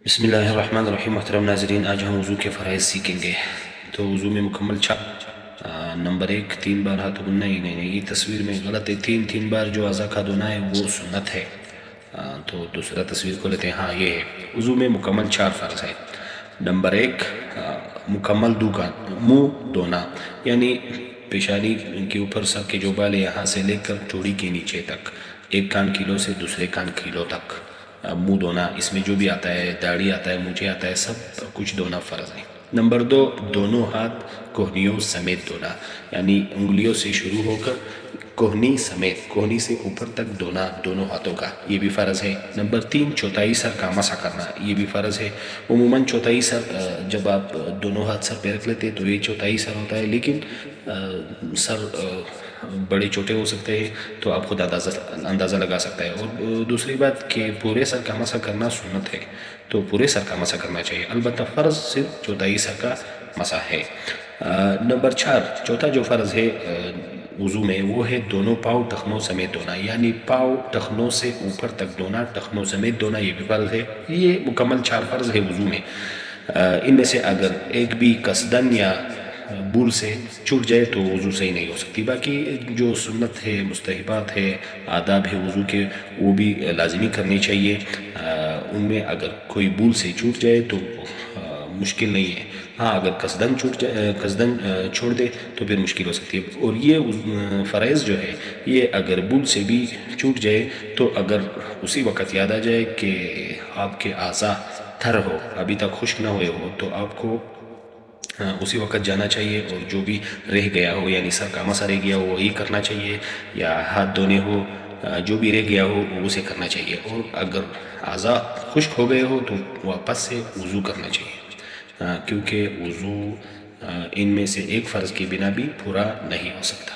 بسم اللہ الرحمن الرحیم۔ محترم ناظرین، آج ہم وضو کے فرائض سیکھیں گے۔ تو وضو میں مکمل چھاپ نمبر 1، 3 بار ہاتھ دھونا ہی نہیں، یہ تصویر میں غلط ہے، تین بار جو اعضاء کا دھونا ہے وہ سنت ہے۔ تو دوسرا تصویر کو لیتے ہیں، ہاں یہ ہے۔ وضو میں مکمل 4 فرض ہے۔ نمبر 1، مکمل منہ دھونا، یعنی پیشانی کے اوپر سر کے جو بال ہے یہاں سے لے کر چوڑی کے نیچے تک، ایک کان کیلو سے دوسرے کان کیلو تک منہ دھونا، اس میں جو بھی آتا ہے، داڑھی آتا ہے، مونچھیں آتا ہے، سب کچھ دھونا فرض ہے۔ نمبر 2، دونوں ہاتھ کوہنیوں سمیت دھونا، یعنی انگلیوں سے شروع ہو کر کوہنی سمیت، کوہنی سے اوپر تک دھونا دونوں ہاتھوں کا، یہ بھی فرض ہے۔ نمبر 3، چوتھائی سر کا مسح کرنا، یہ بھی فرض ہے۔ عموماً چوتھائی سر جب آپ دونوں ہاتھ سر پہ رکھ لیتے تو یہ چوتھائی سر ہوتا ہے، لیکن سر بڑے چھوٹے ہو سکتے ہیں تو آپ خود اندازہ لگا سکتا ہے۔ اور دوسری بات کہ پورے سر کا مسح کرنا سنت ہے، تو پورے سر کا مسح کرنا چاہیے، البتہ فرض صرف چوتھائی سر کا مسح ہے۔ نمبر 4، چوتھا جو فرض ہے وضو میں وہ ہے دونوں پاؤں ٹخنوں سمیت دھونا، یعنی پاؤں ٹخنوں سے اوپر تک دھونا، ٹخنوں سمیت دھونا، یہ بھی فرض ہے۔ یہ مکمل 4 فرض ہے وضو میں۔ ان میں سے اگر ایک بھی قصدن یا بھول سے چھوٹ جائے تو وضو صحیح نہیں ہو سکتی۔ باقی جو سنت ہے، مستحبات ہے، آداب ہے وضو کے، وہ بھی لازمی کرنی چاہیے۔ ان میں اگر کوئی بھول سے چھوٹ جائے تو مشکل نہیں ہے، ہاں اگر قصدن چھوڑ دے تو پھر مشکل ہو سکتی ہے۔ اور یہ فرائض جو ہے، یہ اگر بھول سے بھی چھوٹ جائے تو اگر اسی وقت یاد آ جائے کہ آپ کے اعضاء تر ہو، ابھی تک خشک نہ ہوئے ہو، تو آپ کو اسی وقت جانا چاہیے، اور جو بھی رہ گیا ہو، یعنی سر کا مسح رہ گیا ہو وہی کرنا چاہیے، یا ہاتھ دھونے ہو جو بھی رہ گیا ہو وہ اسے کرنا چاہیے۔ اور اگر اعضاء خشک ہو گئے ہو تو واپس سے وضو کرنا چاہیے، کیونکہ وضو ان میں سے ایک فرض کے بنا بھی پورا نہیں ہو سکتا۔